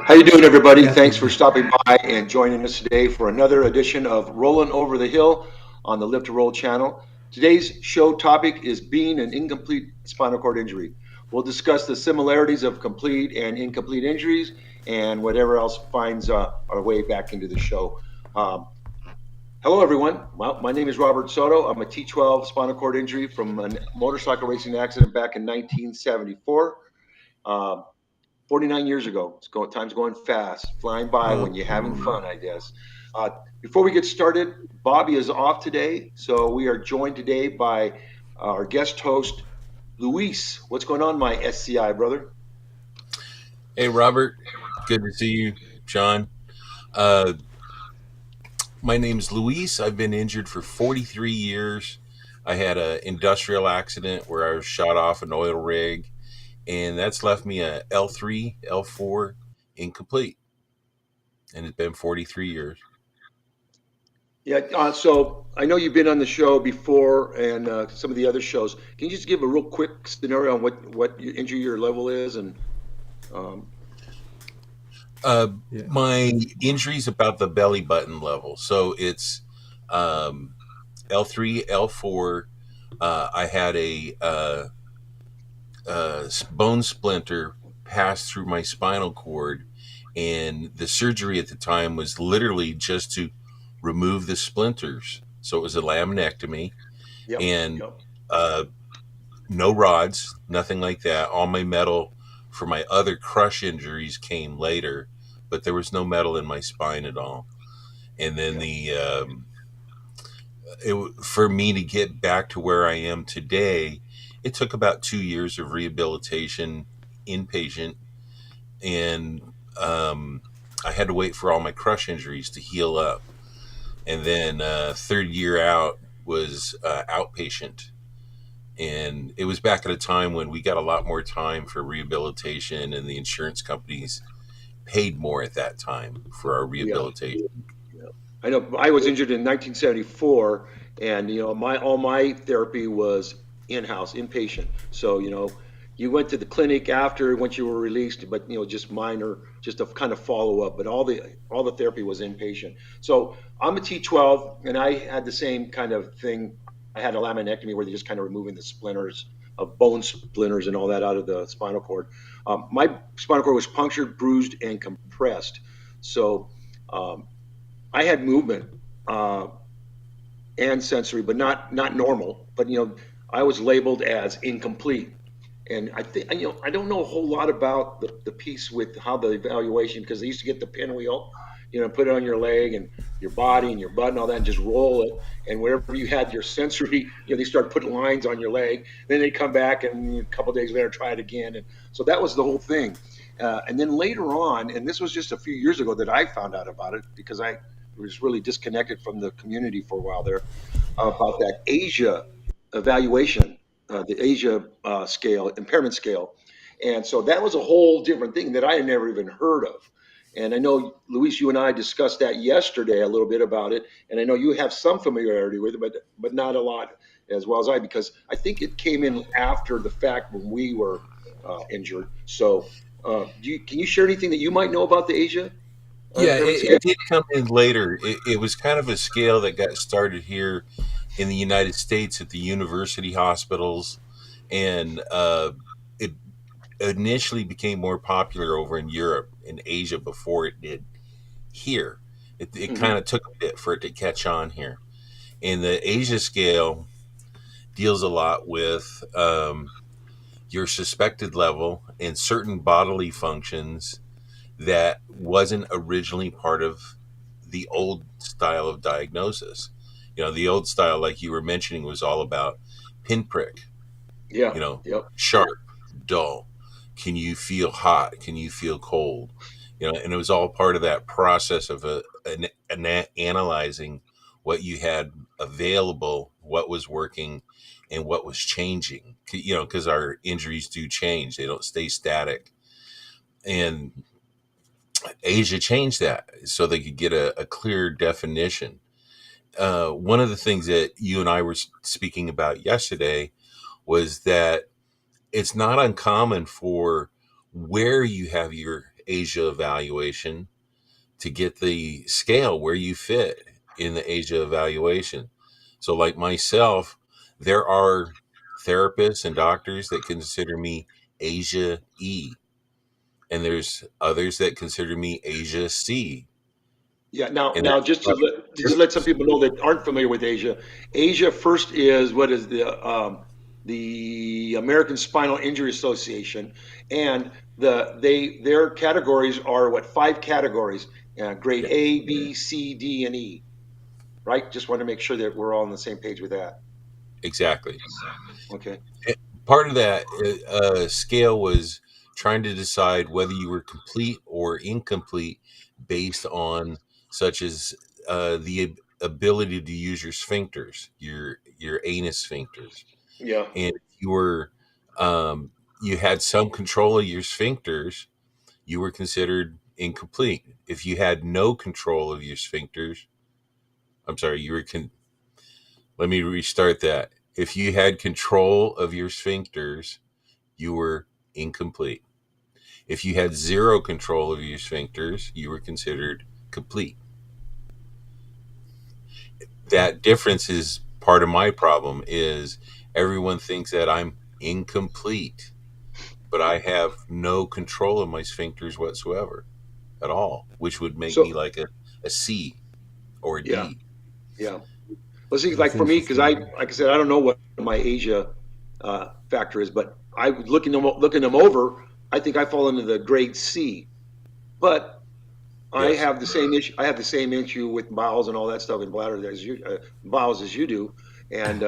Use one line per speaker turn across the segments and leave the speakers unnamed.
How you doing, everybody?
Good
Thanks for
afternoon.
stopping by and joining us today for another edition of Rollin' Over the Hill on the Live to Roll channel. Today's show topic is being an incomplete spinal cord injury. We'll discuss the similarities of complete and incomplete injuries and whatever else finds our way back into the show. Um, Hello, everyone. Well, my name is Robert Soto. I'm a T12 spinal cord injury from a motorcycle racing accident back in 1974. Um, 49 years ago. Time's going fast, flying by when you're having fun, I guess. Uh, Before we get started, Bobby is off today, so we are joined today by our guest host, Luis. What's going on, my SCI brother?
Hey, Robert. Good to see you, Shawn. Uh, my name's Luis. I've been injured for 43 years. I had an industrial accident where I was shot off an oil rig, and that's left me a L3, L4 incomplete. And it's been 43 years.
Yeah, so I know you've been on the show before and some of the other shows. Can you just give a real quick scenario on what your injury your level is and um,
Uh,
Yeah.
my injury's about the belly button level. So it's um, L3, L4. I had a bone splinter passed through my spinal cord, and the surgery at the time was literally just to remove the splinters. So it was a laminectomy,
yep,
and
yep.
uh, no rods, nothing like that. All my metal for my other crush injuries came later, but there was no metal in my spine at all. And then
Yeah.
for me to get back to where I am today, it took about 2 years of rehabilitation, inpatient, and I had to wait for all my crush injuries to heal up. And then third year out was outpatient. And it was back at a time when we got a lot more time for rehabilitation, and the insurance companies paid more at that time for our
Yeah.
rehabilitation.
Yeah. I know I was injured in 1974, and my all my therapy was in-house, inpatient. So you went to the clinic after once you were released, but just minor, just a kind of follow up. But all the therapy was inpatient. So I'm a T12, and I had the same kind of thing. I had a laminectomy where they're just kind of removing the splinters of bone splinters and all that out of the spinal cord. My spinal cord was punctured, bruised, and compressed. So um, I had movement uh, and sensory, but not normal. But I was labeled as incomplete, and I think I don't know a whole lot about the piece with how the evaluation because they used to get the pinwheel, put it on your leg and your body and your butt and all that, and just roll it. And wherever you had your sensory, they start putting lines on your leg. Then they come back and a couple of days later try it again, and so that was the whole thing. And then later on, and this was just a few years ago that I found out about it because I was really disconnected from the community for a while there about that Asia evaluation, the Asia scale, impairment scale. And so that was a whole different thing that I had never even heard of. And I know, Luis, you and I discussed that yesterday a little bit about it. And I know you have some familiarity with it, but not a lot as well as I, because I think it came in after the fact when we were injured. So can you share anything that you might know about the Asia
Yeah,
impairment scale?
it did come in later. It was kind of a scale that got started here in the United States at the university hospitals, and it initially became more popular over in Europe and Asia before it did here. It kind
Hmm.
of took a bit for it to catch on here. And the Asia scale deals a lot with your suspected level and certain bodily functions that wasn't originally part of the old style of diagnosis. The old style, like you were mentioning, was all about pinprick,
Yeah.
you know,
Yep.
sharp, dull. Can you feel hot? Can you feel cold? And it was all part of that process of analyzing what you had available, what was working, and what was changing. Because our injuries do change; they don't stay static. And Asia changed that so they could get a clear definition. One of the things that you and I were speaking about yesterday was that it's not uncommon for where you have your Asia evaluation to get the scale where you fit in the Asia evaluation. So, like myself, there are therapists and doctors that consider me Asia E, and there's others that consider me Asia C,
Yeah. Now,
and
now,
there's
just
a
to
lot of
let some
difference.
people know that aren't familiar with Asia. Asia first is what is the American Spinal Injury Association, and their categories are what, five categories: grade
Yeah,
A, B, C, D, and E. Right? Just want to make sure that we're all on the same page with that.
exactly.
Okay.
Part of that scale was trying to decide whether you were complete or incomplete based on such as the ability to use your sphincters, your anus sphincters,
Yeah.
and if you were you had some control of your sphincters, you were considered incomplete. If you had no control of your sphincters, I'm sorry, let me restart that. If you had control of your sphincters, you were incomplete. If you had zero control of your sphincters, you were considered complete. That difference is part of my problem is everyone thinks that I'm incomplete, but I have no control of my sphincters whatsoever at all, which would make me
So
like a C or a
yeah,
D.
yeah. Well, see,
That's
like for me, because
interesting.
like I said, I don't know what my Asia factor is, but I looking them over, I think I fall into the grade C. But I
Yes.
have the same issue. I have the same issue with bowels and all that stuff in bladder as you bowels as you do, and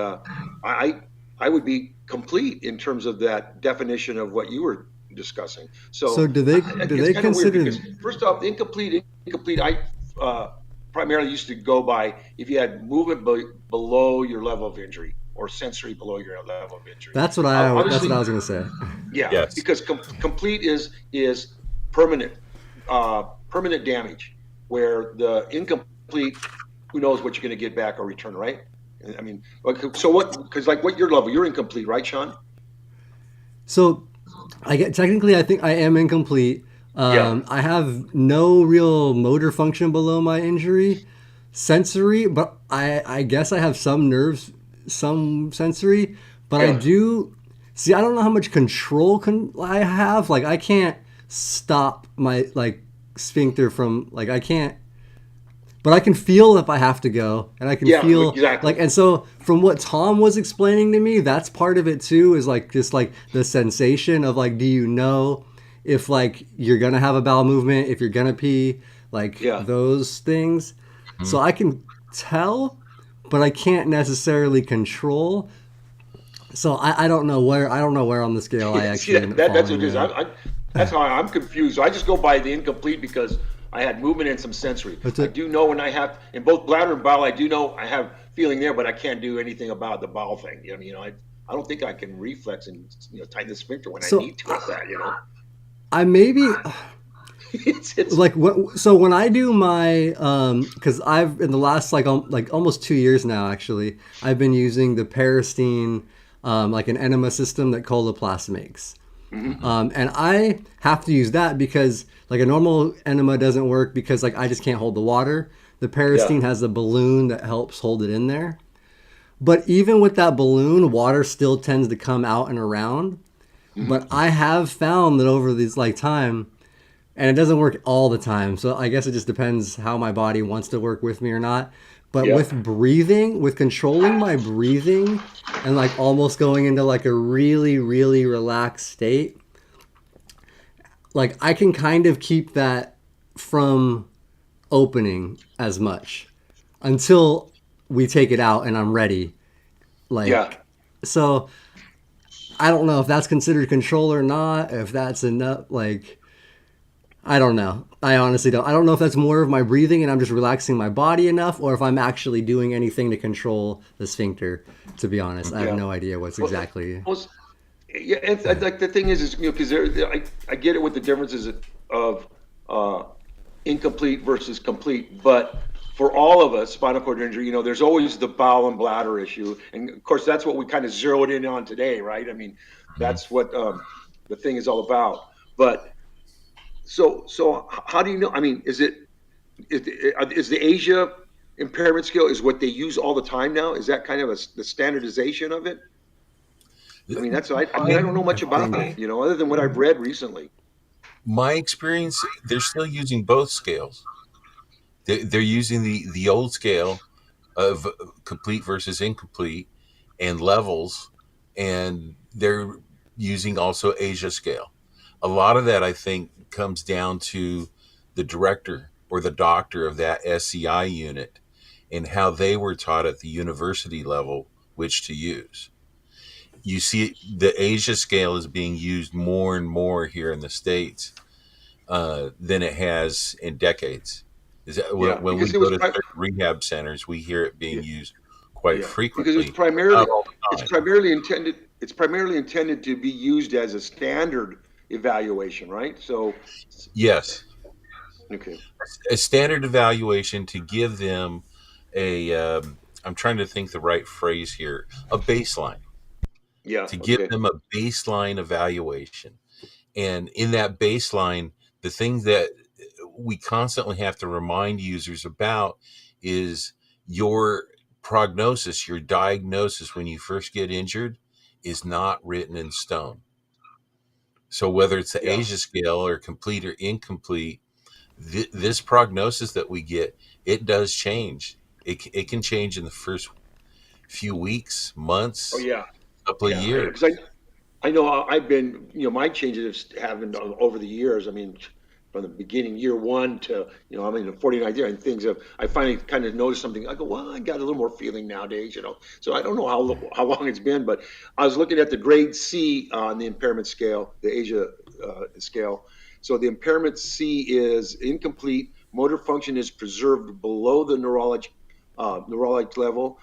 I I would be complete in terms of that definition of what you were discussing.
So
So
do
it's
they
kind of weird
consider
because first off, incomplete. I uh, primarily used to go by if you had movement below your level of injury or sensory below your level of injury.
that's what
Obviously,
I was gonna say.
yeah,
Yes.
because complete is permanent, permanent damage. Where the incomplete, who knows what you're going to get back or return, right? I mean, so what? Because like, what your level? You're incomplete, right, Shawn?
So I get technically I think I am incomplete.
Yeah,
I have no real motor function below my injury, sensory, but I guess I have some nerves, some sensory, but I
yeah.
do see. I don't know how much control I have. Like I can't stop my like sphincter from like I can't, but I can feel if I have to go, and I can
Yeah,
feel like,
exactly.
and so from what Tom was explaining to me, that's part of it too. Is like just like the sensation of like, do you know if like you're gonna have a bowel movement, if you're gonna pee, like
Yeah.
those things.
Mhm.
So I can tell, but I can't necessarily control. So I don't know where on the scale I
See
actually end up
that's what
falling
it is.
there.
That's how I'm confused. So I just go by the incomplete because I had movement and some sensory.
That's
I
it.
do know when I have in both bladder and bowel. I do know I have feeling there, but I can't do anything about the bowel thing. I don't think I can reflex and tighten the sphincter when I
So
need to with that.
I maybe
It's
like so when I do my because I've in the last like almost 2 years now actually I've been using the Parastene like an enema system that Coloplast makes.
mhm.
And I have to use that because like a normal enema doesn't work because like I just can't hold the water. The
Yeah.
Parastene has a balloon that helps hold it in there. But even with that balloon, water still tends to come out and around. But
Hmm.
I have found that over these like time, and it doesn't work all the time. So I guess it just depends how my body wants to work with me or not. But
Yeah.
with breathing, with controlling my breathing and like almost going into like a really, really relaxed state, like I can kind of keep that from opening as much until we take it out and I'm ready.
Yeah.
Like, so I don't know if that's considered control or not, if that's enough. Like, I don't know. I honestly don't. I don't know if that's more of my breathing and I'm just relaxing my body enough, or if I'm actually doing anything to control the sphincter. To be honest, I have
Yeah.
no idea what's
Well,
exactly.
well, yeah. And like the thing is because I get it with the differences of uh, incomplete versus complete, but for all of us, spinal cord injury, there's always the bowel and bladder issue, and of course that's what we kind of zeroed in on today, right? I mean,
Mhm.
that's what the thing is all about. But How do you know? I mean, is the Asia impairment scale is what they use all the time now? Is that kind of the standardization of it? I mean,
My,
I don't know
I
much about it,
think.
other than what I've read recently.
my experience, they're still using both scales. They're using the old scale of complete versus incomplete and levels, and they're using also Asia scale. A lot of that, I think, comes down to the director or the doctor of that SCI unit and how they were taught at the university level which to use. You see, the Asia scale is being used more and more here in the States than it has in decades. Is that
Yeah,
when we
because it
go
was
to certain rehab centers, we hear it being
yeah,
used quite
yeah, because
frequently, not all the time.
it's primarily intended to be used as a standard evaluation, right?
Yes,
Okay,
a standard evaluation to give them a. I'm trying to think the right phrase here. A baseline,
yeah,
to give
okay,
them a baseline evaluation, and in that baseline, the thing that we constantly have to remind users about is your prognosis, your diagnosis when you first get injured is not written in stone. So whether it's the
yeah.
Asia scale or complete or incomplete, this prognosis that we get, it does change. It can change in the first few weeks,
Oh
months,
yeah,
couple of
yeah.
years.
I know I've been, my changes have happened over the years. I mean, from the beginning, year one to, I'm in the 49th year and things have, I finally kind of noticed something. I go, well, I got a little more feeling nowadays. So I don't know how long it's been, but I was looking at the grade C on the impairment scale, the Asia scale. So the impairment C is incomplete. Motor function is preserved below the neurologic level,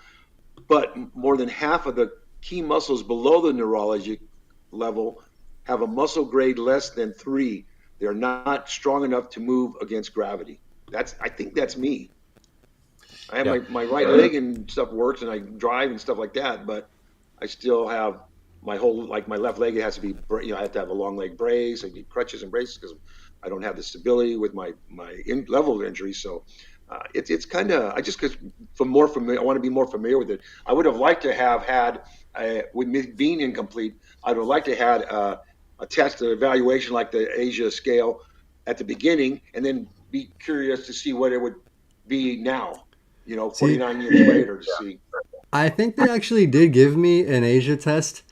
but more than half of the key muscles below the neurologic level have a muscle grade less than 3. They're not strong enough to move against gravity. I think that's me. I have
Yeah,
my right leg and stuff works and I drive and stuff like that, but I still have my left leg. It has to be, I have to have a long leg brace. I need crutches and braces because I don't have the stability with my level of injury. So it's kind of, I just, because for more familiar, I want to be more familiar with it. I would have liked to have had, with me being incomplete, I would have liked to had a test, an evaluation like the Asia scale at the beginning, and then be curious to see what it would be now,
See,
49 years later to see.
I think they actually did give me an Asia test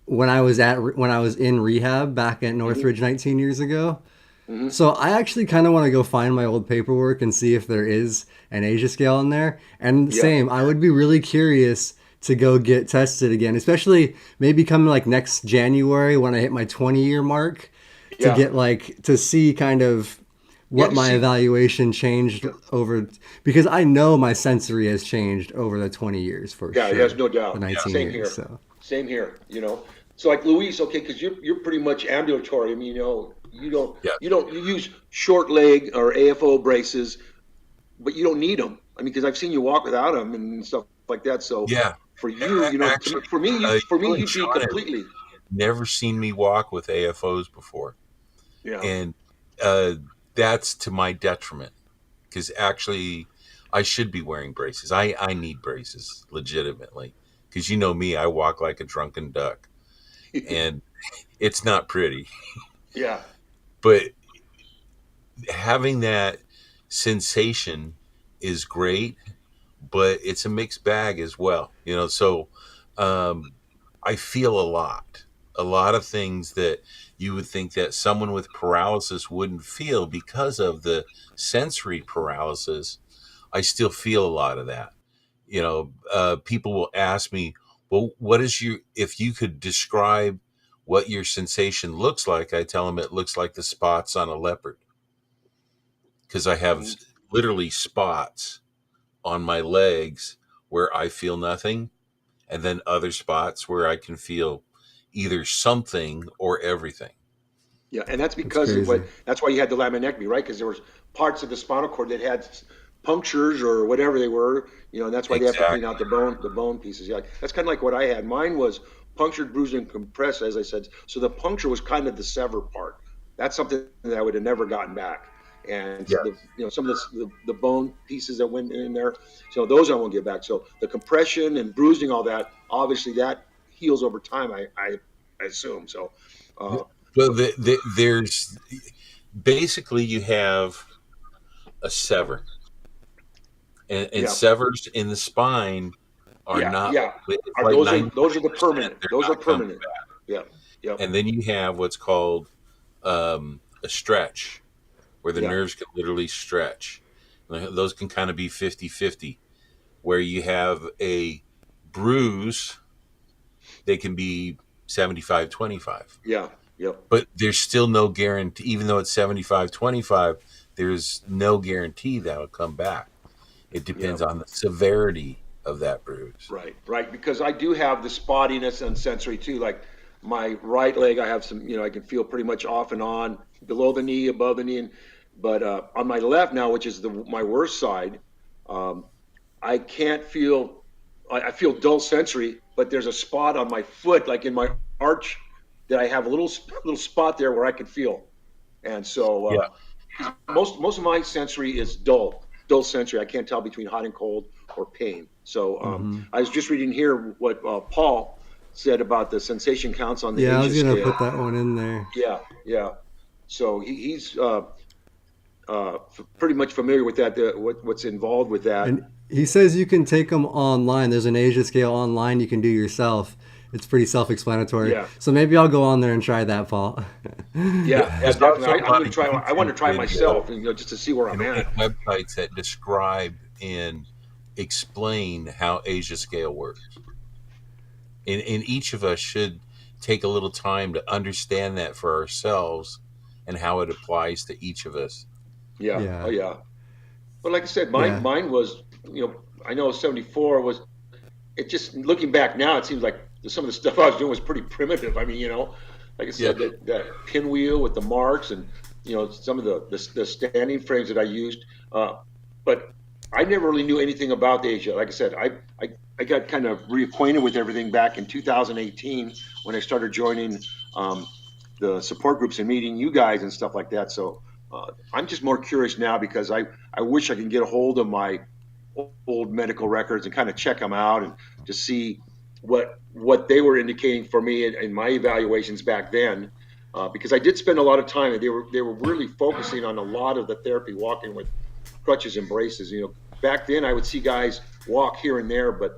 when I was in rehab back at
Hmm.
Northridge 19 years ago.
Hmm.
So I actually kind of want to go find my old paperwork and see if there is an Asia scale in there. And
Yeah.
same, I would be really curious to go get tested again, especially maybe coming like next January when I hit my 20-year mark to
Yeah.
get like to see kind of
Yeah.
what
To
my
see.
evaluation changed
Yeah.
over because I know my sensory has changed over the 20 years for
Yeah. There's
sure.
no
The
doubt.
19
Same
years.
here.
So
Same here. So like Luis, okay, because you're pretty much ambulatory. I mean,
yeah,
you use short leg or AFO braces, but you don't need them. I mean, because I've seen you walk without them and stuff like that. So
yeah.
for you,
Actually,
for me,
you and
you'd be
Shawn have
completely.
never seen me walk with AFOs before,
Yeah.
and uh, that's to my detriment because actually, I should be wearing braces. I need braces legitimately because you know me, I walk like a drunken duck, and it's not pretty.
Yeah.
But having that sensation is great, but it's a mixed bag as well. So um, I feel a lot of things that you would think that someone with paralysis wouldn't feel because of the sensory paralysis. I still feel a lot of that. People will ask me, well, what is if you could describe what your sensation looks like, I tell them it looks like the spots on a leopard because I have
Mhm.
literally spots on my legs where I feel nothing, and then other spots where I can feel either something or everything.
Yeah, and that's
it's
because
crazy.
that's why you had the laminectomy, right? Because there was parts of the spinal cord that had punctures or whatever they were, and that's why they have to clean out
Exactly.
the bone pieces. Yeah, that's kind of like what I had. Mine was punctured, bruised, and compressed, as I said. So the puncture was kind of the sever part. That's something that I would have never gotten back. And
Yeah.
some of the bone pieces that went in there, so those I won't get back. So the compression and bruising, all that, obviously that heals over time. I assume so. Uh,
Well,
but
there's basically you have a sever, and
yeah,
severs in the spine are
yeah,
not.
yeah.
It's
Are
like
those are the
99%.
permanent?
They're
Those are
not coming
permanent.
back.
Yeah, yep,
And then you have what's called a stretch, where the
yeah,
nerves can literally stretch. Those can kind of be 50-50, where you have a bruise, they can be 75-25.
yeah, yep,
But there's still no guarantee, even though it's 75-25, there's no guarantee that'll come back. It
yeah.
depends on the severity of that bruise.
Right, right. Because I do have the spottiness and sensory too. Like my right leg, I have some, I can feel pretty much off and on, below the knee, above the knee. But on my left now, which is my worst side, um, I can't feel, I feel dull sensory, but there's a spot on my foot, like in my arch, that I have a little spot there where I can feel. And so,
Yeah.
most of my sensory is dull sensory. I can't tell between hot and cold or pain. So
Hmm.
I was just reading here what Paul said about the sensation counts on the
Yeah, I was
ASIA
gonna
scale.
put that one in there.
Yeah, yeah. So he's pretty much familiar with that. What's involved with that?
And he says you can take them online. There's an Asia scale online you can do yourself. It's pretty self-explanatory.
Yeah,
So maybe I'll go on there and try that, Paul.
Yeah.
yeah,
There's
definitely.
also a
I'm
lot
going to
of
try. I want to
YouTube
try it myself,
videos
and just to see where I'm
and
at.
websites that describe and explain how Asia scale works. And each of us should take a little time to understand that for ourselves and how it applies to each of us.
Yeah. Oh
Yeah,
yeah. But like I said, mine
yeah,
mine was, I know 74 was, it just looking back now, it seems like some of the stuff I was doing was pretty primitive. I mean, like I
Yeah.
said, that pinwheel with the marks, and some of the standing frames that I used. But I never really knew anything about Asia. Like I said, I got kind of reacquainted with everything back in 2018 when I started joining um, the support groups and meeting you guys and stuff like that. So I'm just more curious now because I wish I can get a hold of my old medical records and kind of check them out and to see what they were indicating for me in my evaluations back then, because I did spend a lot of time and they were really focusing on a lot of the therapy, walking with crutches and braces. Back then I would see guys walk here and there, but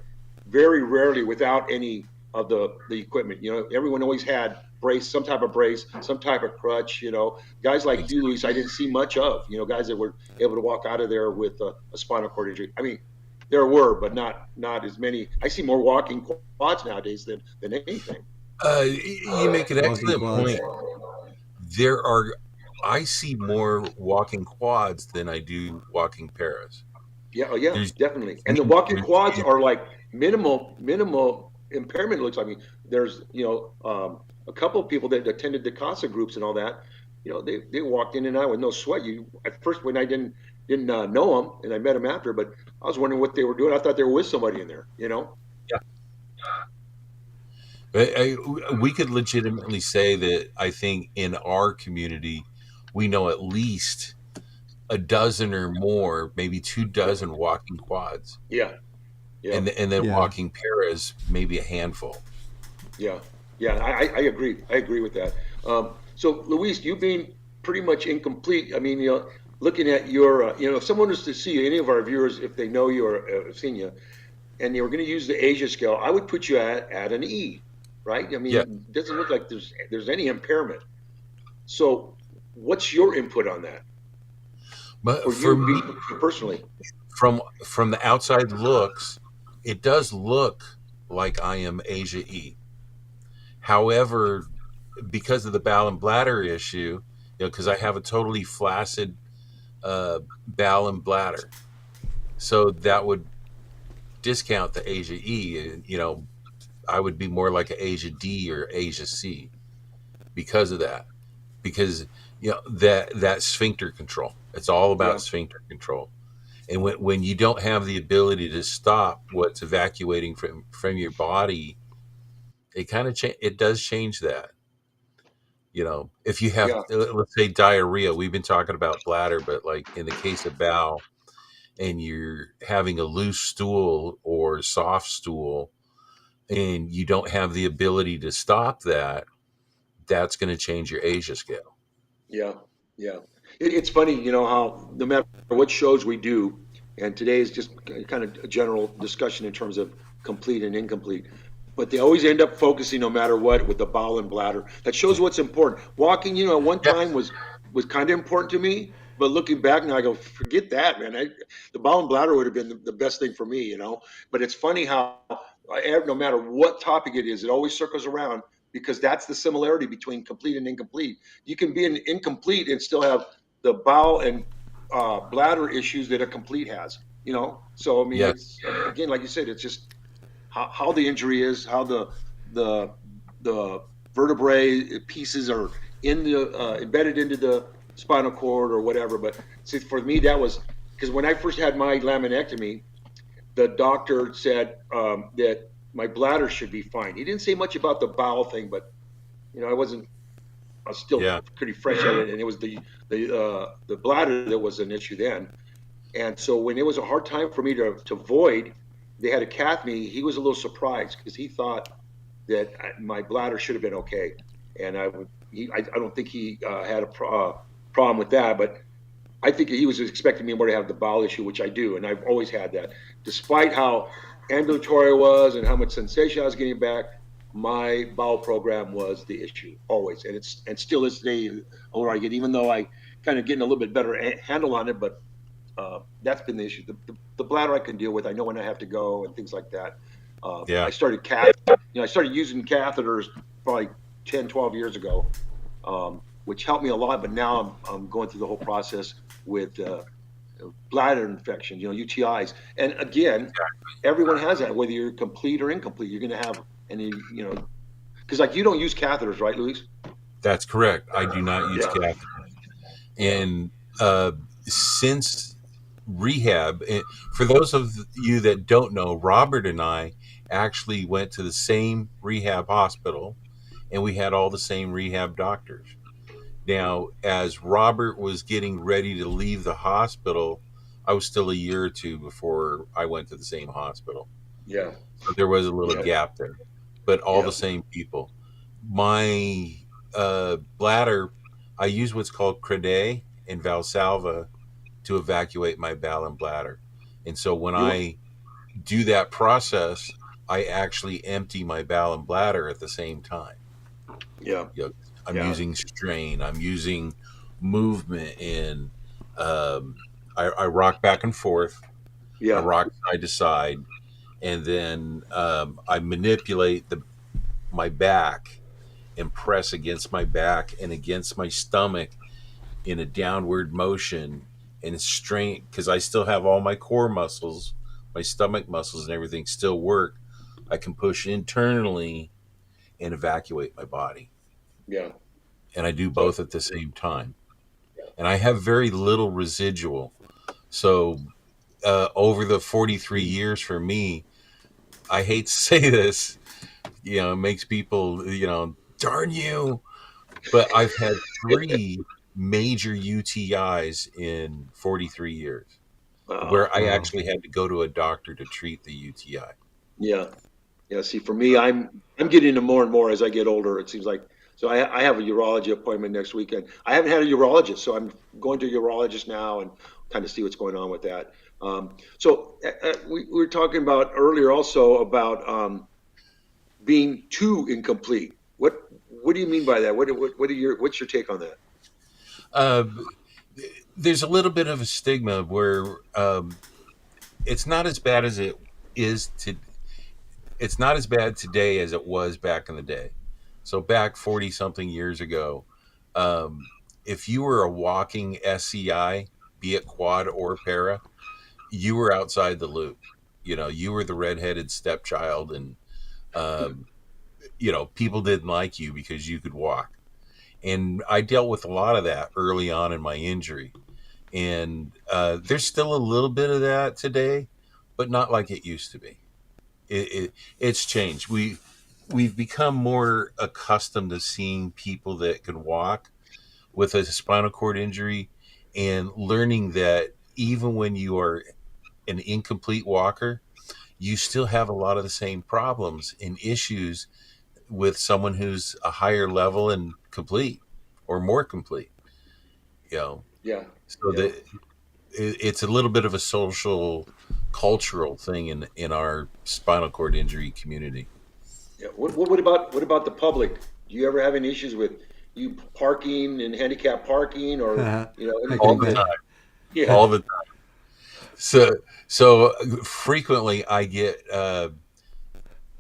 very rarely without any of the equipment. Everyone always had some type of brace, some type of crutch. Guys like you, Luis, I didn't see much of. Guys that were able to walk out of there with a spinal cord injury. I mean, there were, but not as many. I see more walking quads nowadays than anything.
You make an
walking
excellent
quads.
point. There are, I see more walking quads than I do walking paras.
Yeah, oh yeah,
There's,
definitely. And the walking
there's
quads are like minimal impairment. It looks. I mean, there's a couple of people that attended the CASA groups and all that. They walked in and out with no sweat. At first when I didn't know them and I met them after, but I was wondering what they were doing. I thought they were with somebody in there.
we could legitimately say that I think in our community, we know at least a dozen or more, maybe 2 dozen walking quads,
Yeah, yeah,
and then
Yeah.
walking paras, maybe a handful.
yeah, yeah. I agree. I agree with that. So, Luis, you being pretty much incomplete. I mean, looking at your, if someone was to see you, any of our viewers, if they know you or have seen you, and they were going to use the Asia scale, I would put you at an E, right? I
Yeah,
mean, it doesn't look like there's any impairment. So, what's your input on that
but
for
for
you,
me,
personally?
from the outside looks, it does look like I am Asia E. However, because of the bowel and bladder issue, because I have a totally flaccid bowel and bladder, so that would discount the Asia E. I would be more like an Asia D or Asia C because of that. Because that sphincter control. It's all about
Yeah,
sphincter control. And when you don't have the ability to stop what's evacuating from your body, it kind of it does change that. If you have,
Yeah,
let's say, diarrhea, we've been talking about bladder, but like in the case of bowel, and you're having a loose stool or soft stool, and you don't have the ability to stop that, that's going to change your Asia scale.
yeah, yeah. It's funny, how no matter what shows we do, and today is just kind of a general discussion in terms of complete and incomplete, but they always end up focusing, no matter what, with the bowel and bladder. That shows what's important. Walking, at one
Yeah,
time was kind of important to me, but looking back now, I go, forget that, man. The bowel and bladder would have been the best thing for me. But it's funny how no matter what topic it is, it always circles around because that's the similarity between complete and incomplete. You can be an incomplete and still have the bowel and bladder issues that a complete has. So I mean,
yes,
it's again, like you said, it's just how the injury is, how the the vertebrae pieces are in the embedded into the spinal cord or whatever. But see, for me, that was because when I first had my laminectomy, the doctor said that my bladder should be fine. He didn't say much about the bowel thing, but I was still
yeah,
pretty fresh at it, and it was the bladder that was an issue then. And so when it was a hard time for me to void, they had to cath me. He was a little surprised because he thought that my bladder should have been okay, and I don't think he had a problem with that, but I think he was expecting me more to have the bowel issue, which I do, and I've always had that. Despite how ambulatory I was and how much sensation I was getting back, my bowel program was the issue always, and still is today. The older I get, even though I kind of getting a little bit better handle on it, but that's been the issue. The bladder I can deal with. I know when I have to go and things like that.
yeah,
I started using catheters probably 10, 12 years ago, which helped me a lot. But now I'm going through the whole process with bladder infections, UTIs. And again, everyone has that, whether you're complete or incomplete. You're going to have because like you don't use catheters, right, Luis?
that's correct. I do not use
Yeah,
cath.
yeah,
And since rehab, for those of you that don't know, Robert and I actually went to the same rehab hospital, and we had all the same rehab doctors. Now, as Robert was getting ready to leave the hospital, I was still a year or two before I went to the same hospital.
yeah,
So there was a little
yeah,
gap there, but all
yeah,
the same people. My bladder, I use what's called Crede and Valsalva to evacuate my bowel and bladder. And so when
you,
I do that process, I actually empty my bowel and bladder at the same time.
yeah,
You know, I'm
yeah,
using strain, I'm using movement, and I rock back and forth, I
yeah,
rock side to side, and then I manipulate my back and press against my back and against my stomach in a downward motion and strain because I still have all my core muscles, my stomach muscles, and everything still work. I can push internally and evacuate my body.
yeah.
And I do
So
both at the same time. And I have very little residual. So, over the 43 years for me, I hate to say this, it makes people, darn you. But I've had three major UTIs in 43 years
wow,
where I
Wow.
actually had to go to a doctor to treat the UTI.
yeah. Yeah, see, for me, I'm getting into more and more as I get older. It seems like so. I have a urology appointment next weekend. I haven't had a urologist, so I'm going to a urologist now and kind of see what's going on with that. We were talking about earlier also about being too incomplete. What do you mean by that? What's your take on that?
Uh, there's a little bit of a stigma where it's not as bad as it is to. It's not as bad today as it was back in the day. So back 40 something years ago, um, if you were a walking SCI, be it quad or para, you were outside the loop. You were the redheaded stepchild, and um, people didn't like you because you could walk. And I dealt with a lot of that early on in my injury. And there's still a little bit of that today, but not like it used to be. It's changed. we've become more accustomed to seeing people that can walk with a spinal cord injury, and learning that even when you are an incomplete walker, you still have a lot of the same problems and issues with someone who's a higher level and complete or more complete. You know,
Yeah,
so
yeah,
that it's a little bit of a social, cultural thing in our spinal cord injury community.
yeah. What about the public? Do you ever have any issues with you parking and handicap parking, or
I
All
can
the
anything?
get.
time,
Yeah,
all the time. So frequently I get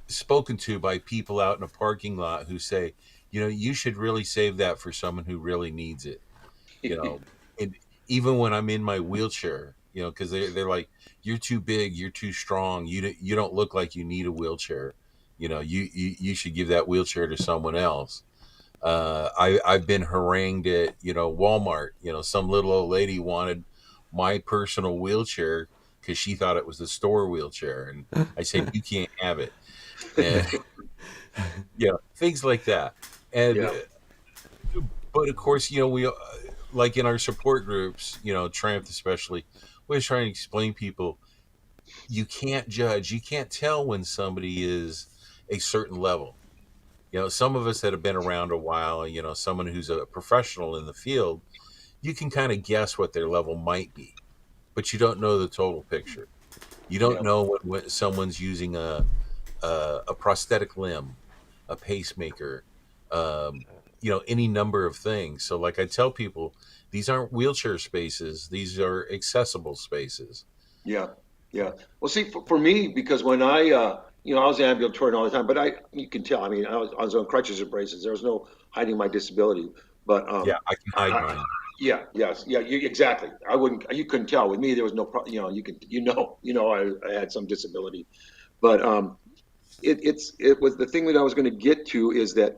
spoken to by people out in a parking lot who say, you should really save that for someone who really needs it. you know and even when I'm in my wheelchair, because they're like, you're too big, you're too strong, you don't look like you need a wheelchair, you should give that wheelchair to someone else. I've been harangued at Walmart. Some little old lady wanted my personal wheelchair because she thought it was the store wheelchair, and I said, you can't have it. And things like that. And
yeah,
but of course, we like in our support groups, Triumph especially, we're always trying to explain people, you can't judge, you can't tell when somebody is a certain level. Some of us that have been around a while, someone who's a professional in the field, you can kind of guess what their level might be, but you don't know the total picture. You don't
yeah,
know when someone's using a prosthetic limb, a pacemaker, any number of things. So, like I tell people, these aren't wheelchair spaces; these are accessible spaces.
yeah, yeah. Well, see, for me, because when I was ambulatory all the time, but you can tell. I mean, I was on crutches and braces. There was no hiding my disability. But
Yeah, I can hide
I,
mine.
yeah, yes, yeah, exactly. I wouldn't. You couldn't tell with me. There was no. You could. I had some disability. But it was the thing that I was going to get to is that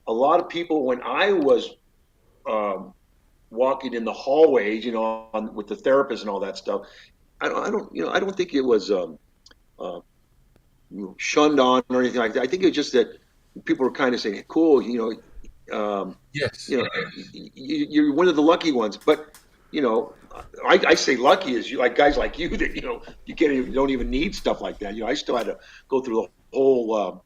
a lot of people when I was um, walking in the hallways, with the therapist and all that stuff. I don't think it was uh, shunned on or anything like that. I think it was just that people were kind of saying, "Cool,
Yes.
you know, you're one of the lucky ones." But you know, I say lucky is you like guys like you that you don't even need stuff like that. I still had to go through the whole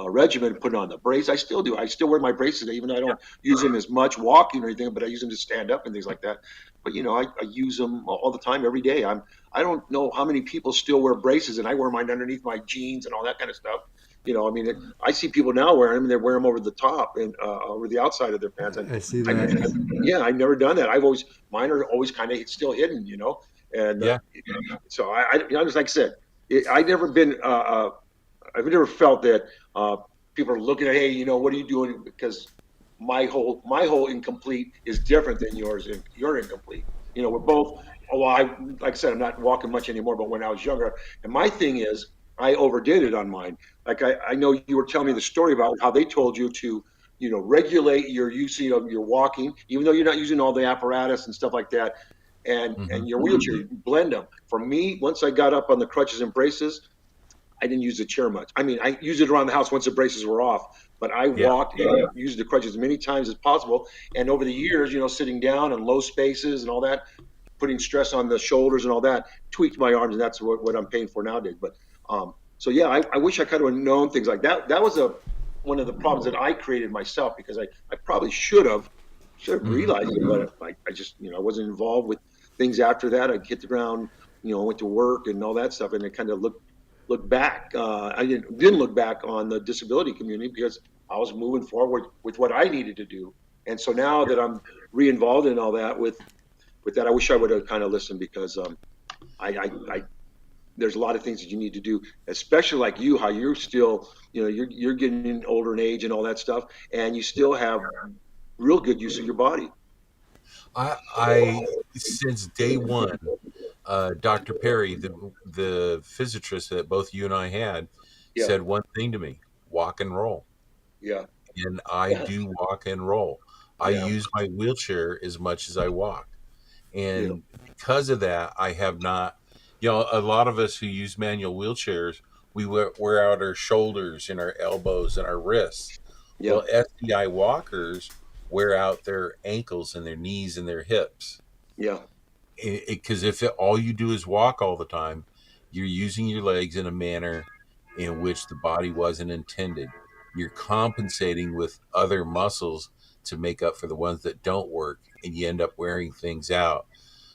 regimen, putting on the brace. I still do. I still wear my braces, even though I
Yeah.
don't use them as much walking or anything, but I use them to stand up and things like that. But I use them all the time, every day. I don't know how many people still wear braces, and I wear mine underneath my jeans and all that kind of stuff. I mean, I see people now wearing them, and they wear them over the top and over the outside of their pants. And
I see
I,
that.
yeah, I've never done that. Mine are always kind of still hidden. And
Yeah.
so just like I said, I never been I've never felt that people are looking at, hey, what are you doing? Because my whole incomplete is different than yours, and you're incomplete. We're both. Oh, well, like I said, I'm not walking much anymore. But when I was younger, and my thing is, I overdid it on mine. Like I know you were telling me the story about how they told you to, regulate your usage of your walking, even though you're not using all the apparatus and stuff like that, and
Hmm.
your wheelchair, you blend them. For me, once I got up on the crutches and braces, I didn't use the chair much. I mean, I used it around the house once the braces were off, but I
Yeah.
walked and used the crutches as many times as possible. And over the years, sitting down and low spaces and all that, putting stress on the shoulders and all that, tweaked my arms, and that's what I'm paying for nowadays. But so yeah, I wish I could have known things like that. That was one of the problems that I created myself because I probably should have
Hmm.
realized it, but I just I wasn't involved with things after that. I hit the ground, went to work and all that stuff, and it kind of look back. I didn't look back on the disability community because I was moving forward with what I needed to do. And so now that I'm re-involved in all that with that, I wish I would have kind of listened because I there's a lot of things that you need to do, especially like you, how you're still, you're getting older in age and all that stuff, and you still have real good use of your body.
I since day one, Dr. Perry, the physician that both you and I had,
Yeah,
said one thing to me: walk and roll.
yeah,
And I do walk and roll. I
yeah,
use my wheelchair as much as I walk.
yeah,
And because of that, I have not, a lot of us who use manual wheelchairs, we wear out our shoulders and our elbows and our wrists.
Yeah,
Well, SDI walkers wear out their ankles and their knees and their hips.
yeah,
Because if all you do is walk all the time, you're using your legs in a manner in which the body wasn't intended. You're compensating with other muscles to make up for the ones that don't work, and you end up wearing things out.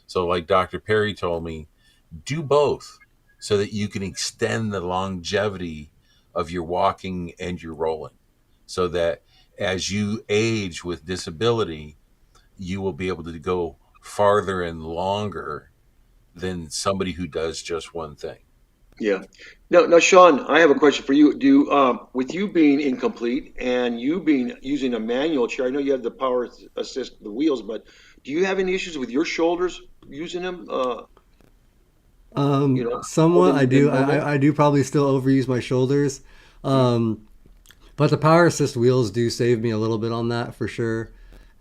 So, like Dr. Perry told me, do both so that you can extend the longevity of your walking and your rolling. So that as you age with disability, you will be able to go farther and longer than somebody who does just one thing.
yeah. Now, Sean, I have a question for you. Do with you being incomplete and you being using a manual chair, I know you have the power assist the wheels, but do you have any issues with your shoulders using them? More
Somewhat I
than
do.
normal?
I do probably still overuse my shoulders.
Mm.
But the power assist wheels do save me a little bit on that for sure.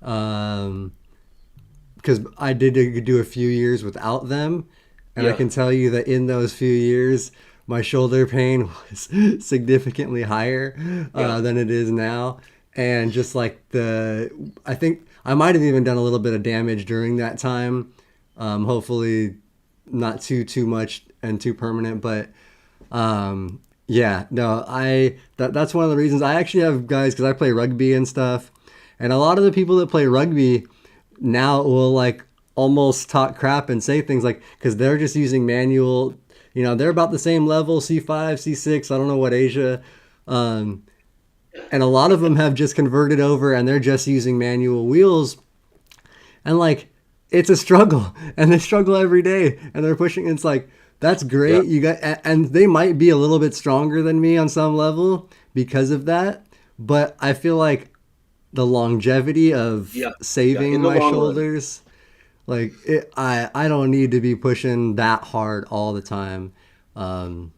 Um, because I did do a few years without them, and I
Yeah,
can tell you that in those few years, my shoulder pain was significantly higher
yeah,
than it is now. And just like I think I might have even done a little bit of damage during that time. Hopefully, not too much and too permanent, but yeah, no, that's one of the reasons I actually have guys because I play rugby and stuff, and a lot of the people that play rugby now will like almost talk crap and say things like because they're just using manual. They're about the same level, C5, C6. I don't know what Asia, um, and a lot of them have just converted over and they're just using manual wheels, and like it's a struggle and they struggle every day and they're pushing. It's like that's
Yeah.
great. You got and they might be a little bit stronger than me on some level because of that, but I feel like the longevity of
yeah, yeah.
saving
In the
my
long run,
shoulders, like I don't need to be pushing that hard all the time. um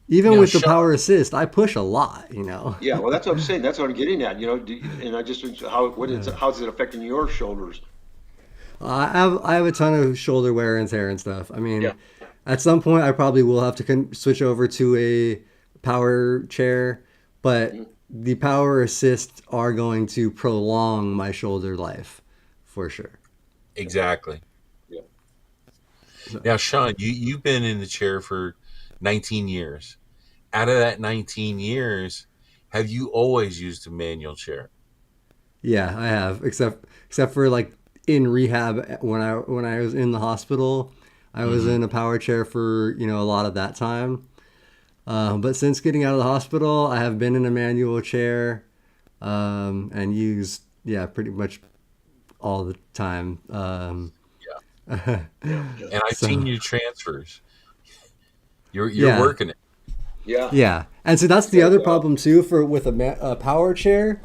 Even
Now,
with the
Sean,
power assist I push a lot.
yeah. Well, that's what I'm saying. That's what I'm getting at. And I just how's it affecting your shoulders?
I have a ton of shoulder wear and tear and stuff. I
Yeah,
mean, at some point I probably will have to switch over to a power chair, but
mhm,
the power assists are going to prolong my shoulder life for sure.
exactly.
yeah.
So,
Now, Sean, you've been in the chair for 19 years. Out of that 19 years, have you always used a manual chair?
yeah, I have, except for like in rehab when I was in the hospital, I was
Hmm.
in a power chair for a lot of that time. But since getting out of the hospital, I have been in a manual chair and used yeah pretty much all the time.
Yeah.
Yeah,
And I've
So
seen your transfers. You're
yeah,
working it.
yeah.
yeah, and so that's
You
the
gotta
other
go out.
problem too for with a power chair.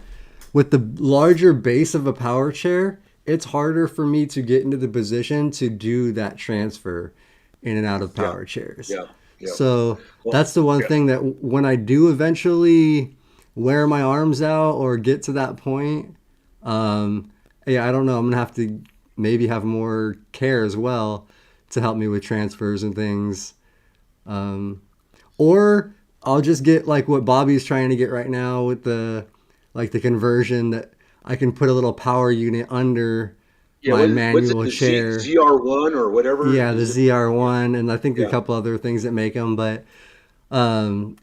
With the larger base of a power chair, it's harder for me to get into the position to do that transfer in and out of
Yeah,
power chairs.
yeah, yeah.
So
Well,
that's the one
yeah,
thing that when I do eventually wear my arms out or get to that point, um, yeah, I don't know. I'm gonna have to maybe have more care as well to help me with transfers and things. Um, or I'll just get like what Bobby's trying to get right now with the conversion that I can put a little power unit under
yeah.
my
What's it?
manual
The
chair.
ZR1 or whatever?
Yeah, the
Is it?
ZR1 and I think a
Yeah,
couple other things that make them, but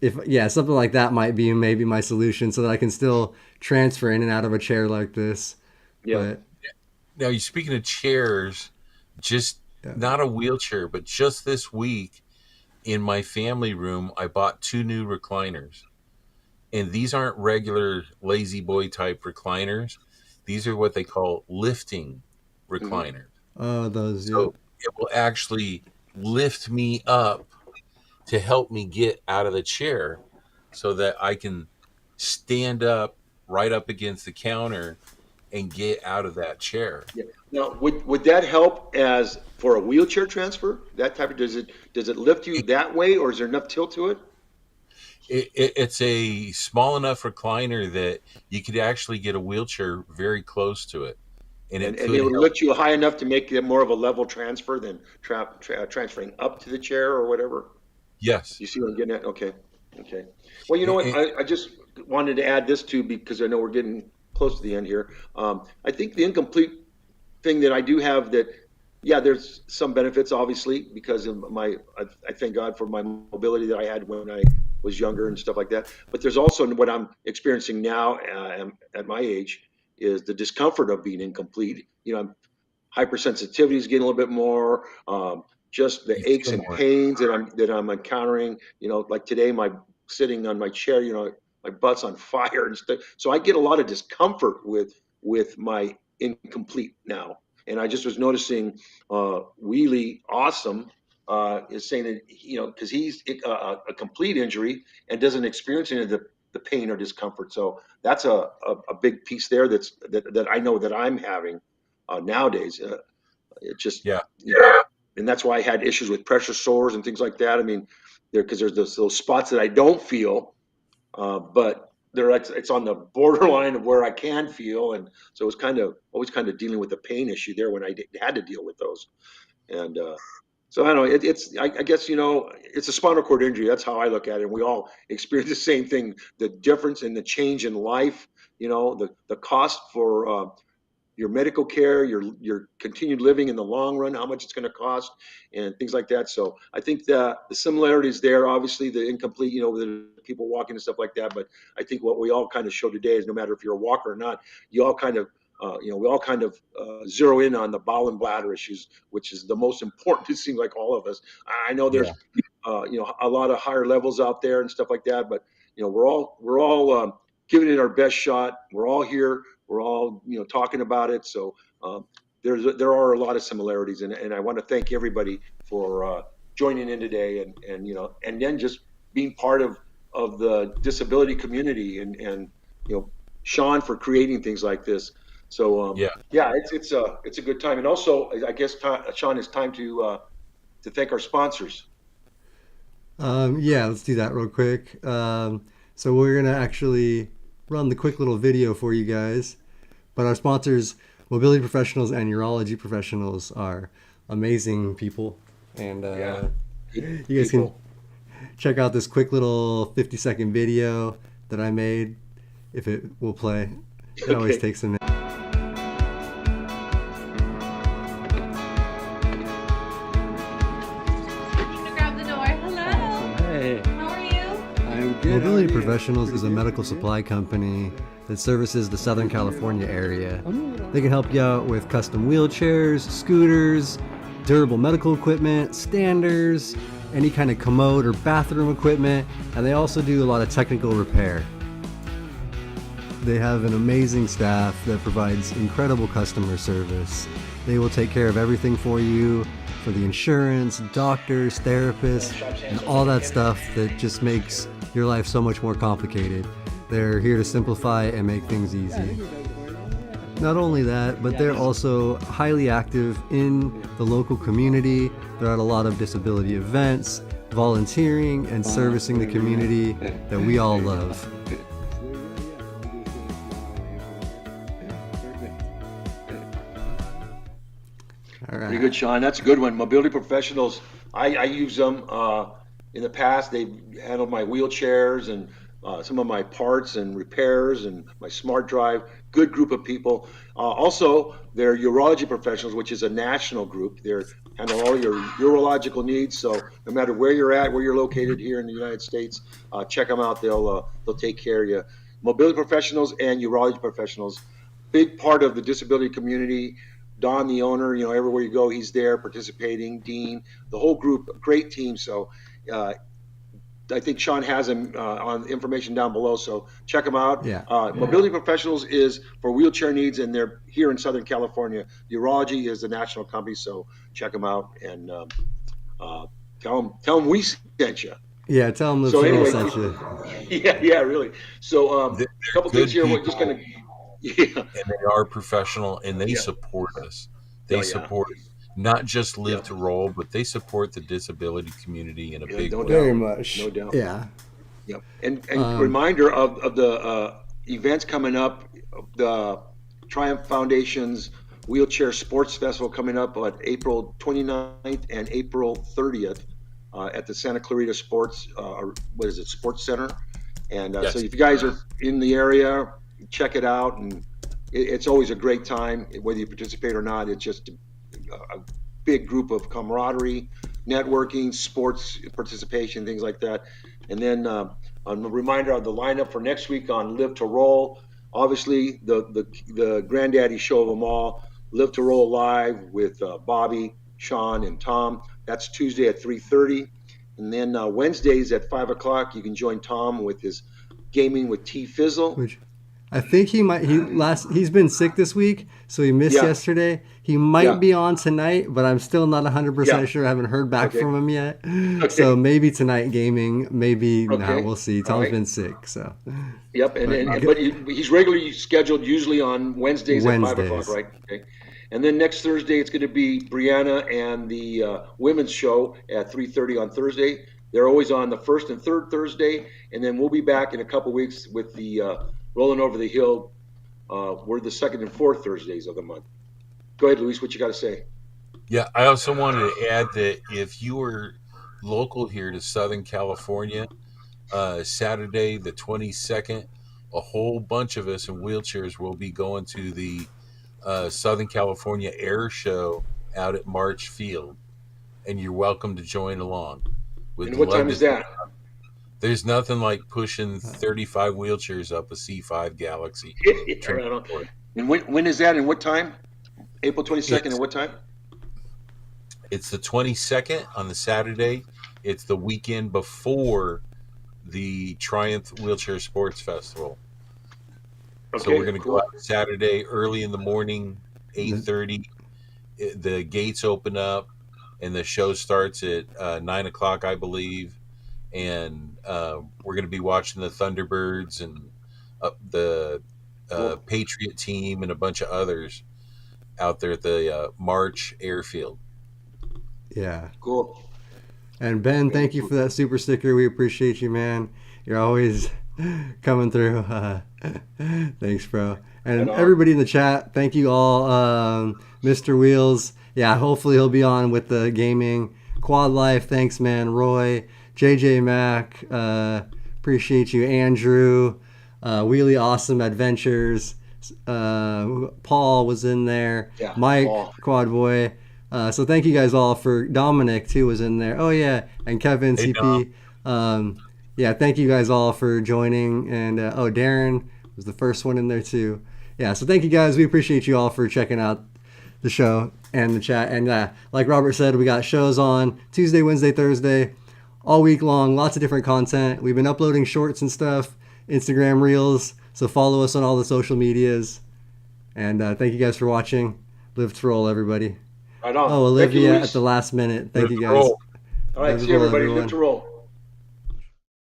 if yeah, something like that might be maybe my solution so that I can still transfer in and out of a chair like this.
yeah.
But
Now, you speaking of chairs, just
yeah.
not a wheelchair, but just this week in my family room, I bought two new recliners. And these aren't regular lazy boy type recliners. These are what they call lifting
Hmm.
recliners.
Oh, those, yep.
So it will actually lift me up to help me get out of the chair so that I can stand up right up against the counter and get out of that chair.
Yeah. Now, would that help as for a wheelchair transfer? That type of does it lift you
It,
that way, or is there enough tilt to it?
it's a small enough recliner that you could actually get a wheelchair very close to it, and it
And it
could
would
help.
lift you high enough to make it more of a level transfer than transferring up to the chair or whatever.
Yes.
You see what I'm getting at? Okay. Okay. Well, you know what?
And-
I just wanted to add this too because I know we're getting close to the end here. I think the incomplete thing that I do have that, yeah, there's some benefits obviously because of I thank God for my mobility that I had when I was younger and stuff like that. But there's also what I'm experiencing now at my age is the discomfort of being incomplete. You know, hypersensitivity is getting a little bit more. Just
you
the aches
feel
and
more.
pains that I'm encountering. You know, like today, my sitting on my chair. You know, my butt's on fire and stuff. So I get a lot of discomfort with my incomplete now. And I just was noticing Wheelie Awesome is saying that because he's a complete injury and doesn't experience any of the pain or discomfort. So that's a big piece there that I know that I'm having nowadays. It just,
Yeah,
and that's why I had issues with pressure sores and things like that. I mean, because there's those spots that I don't feel, but it's on the borderline of where I can feel, and so it was always kind of dealing with the pain issue there when had to deal with those, and so I don't know. I guess it's a spinal cord injury. That's how I look at it. And we all experience the same thing. The difference in the change in life. The cost for your medical care, your continued living in the long run, how much it's going to cost, and things like that. So I think the similarities there, obviously the incomplete, with the people walking and stuff like that. But I think what we all kind of show today is no matter if you're a walker or not, you all kind of we all kind of zero in on the bowel and bladder issues, which is the most important. It seems like all of us. I know
yeah,
there's a lot of higher levels out there and stuff like that, but we're all giving it our best shot. We're all here. We're all talking about it. So there are a lot of similarities, and I want to thank everybody for joining in today, and then just being part of the disability community, and Shawn for creating things like this. So
yeah.
yeah, it's a good time, and also I guess Shawn, it's time to thank our sponsors.
Yeah, let's do that real quick. So we're gonna actually run the quick little video for you guys. But our sponsors, mobility professionals and urology professionals, are amazing people, and
Yeah,
you guys can
people.
check out this quick little 50-second video that I made. If it will play, it always
Okay.
takes a minute.
To grab the door. Hello.
Hey,
How are you?
I'm good. How are
Mobility
you?
Professionals is a
Pretty good.
medical supply company that services the Southern California area. They can help you out with custom wheelchairs, scooters, durable medical equipment, standers, any kind of commode or bathroom equipment, and they also do a lot of technical repair. They have an amazing staff that provides incredible customer service. They will take care of everything for you, for the insurance, doctors, therapists, and all that stuff that just makes your life so much more complicated. They're here to simplify and make things easy. Not only that, but they're also highly active in the local community. They're at a lot of disability events, volunteering, and servicing the community that we all love. All
Pretty
right.
good, Shawn. That's a good one. Mobility professionals, I use them. In the past, they've handled my wheelchairs and some of my parts and repairs and my smart drive. Good group of people. Also, they're urology professionals, which is a national group. They handle all your urological needs. So no matter where you're at, where you're located here in the United States, check them out. They'll take care of you. Mobility professionals and urology professionals, big part of the disability community. Don, the owner, everywhere you go, he's there participating. Dean, the whole group, great team. So uh, I think Shawn has him on information down below. So check them out.
Yeah.
Mobility Professionals is for wheelchair needs, and they're here in Southern California. Urology is the national company, so check them out and tell them we sent you.
Yeah, tell them the
So
channel
anyway,
sent you.
yeah, really. So
They're
a couple things
good
here. We're
people,
just gonna, yeah,
and they are professional, and they
yeah,
support us.
oh
They
yeah,
support not just
yeah.
Live to Roll, but they support the disability community in a
Yeah,
big
no
way.
Very
doubt,
much.
no doubt.
Yeah.
Yep. And
Um,
reminder of the events coming up, the Triumph Foundation's Wheelchair Sports Festival coming up on April 29th and April 30th. at the Santa Clarita Sports, what is it, Sports Center. And
Yes.
so if you guys are in the area, check it out. And it's always a great time, whether you participate or not. It's just a big group of camaraderie, networking, sports participation, things like that. And then a reminder of the lineup for next week on Live to Roll. Obviously, the granddaddy show of them all, Live to Roll Live with Bobby, Shawn, and Tom. That's Tuesday at 3:30. And then Wednesdays at 5 o'clock, you can join Tom with his Gaming with T Fizzle.
Which I think he's been sick this week, so he missed yesterday. He might be on tonight, but I'm still not 100% sure. I haven't heard back from him yet. So maybe tonight gaming, maybe no, we'll see. Tom's been sick, so.
Yep, but he's regularly scheduled usually on Wednesdays at 5 o'clock, right? Okay. And then next Thursday, it's going to be Brianna and the women's show at 3:30 on Thursday. They're always on the first and third Thursday, and then we'll be back in a couple weeks with the Rolling Over the Hill. We're the second and fourth Thursdays of the month. Go ahead, Luis. What you got to say?
Yeah, I also wanted to add that if you were local here to Southern California, Saturday the 22nd, a whole bunch of us in wheelchairs will be going to the Southern California Air Show out at March Field, and you're welcome to join along.
And what time is that?
There's nothing like pushing 35 wheelchairs up a C5 Galaxy.
And when is that and what time? April 22nd and what time?
It's the 22nd on the Saturday. It's the weekend before the Triumph Wheelchair Sports Festival. Okay, so we're going to go out Saturday early in the morning, 8:30. The gates open up, and the show starts at 9 o'clock, I believe. And we're going to be watching the Thunderbirds and the Patriot team and a bunch of others out there at the March Airfield.
Yeah.
Cool.
And Ben, thank you for that super sticker. We appreciate you, man. You're always coming through. Thanks, bro. And everybody in the chat, thank you all. Mr. Wheels, yeah, hopefully he'll be on with the gaming. Quad Life, thanks, man. Roy, JJ Mac, appreciate you. Andrew, Wheelie Awesome Adventures. Paul was in there. Yeah, Mike, Paul. Quad Boy. So thank you guys all for Dominic too was in there. Oh yeah, and Kevin CP. Yeah, thank you guys all for joining. And Darren was the first one in there too. Yeah, so thank you guys. We appreciate you all for checking out the show and the chat. And like Robert said, we got shows on Tuesday, Wednesday, Thursday, all week long. Lots of different content. We've been uploading shorts and stuff, Instagram Reels. So follow us on all the social medias. And thank you guys for watching. Live to roll, everybody.
Right on.
Oh, Olivia at the last minute. Thank you guys.
All right, see you everybody. Live to roll.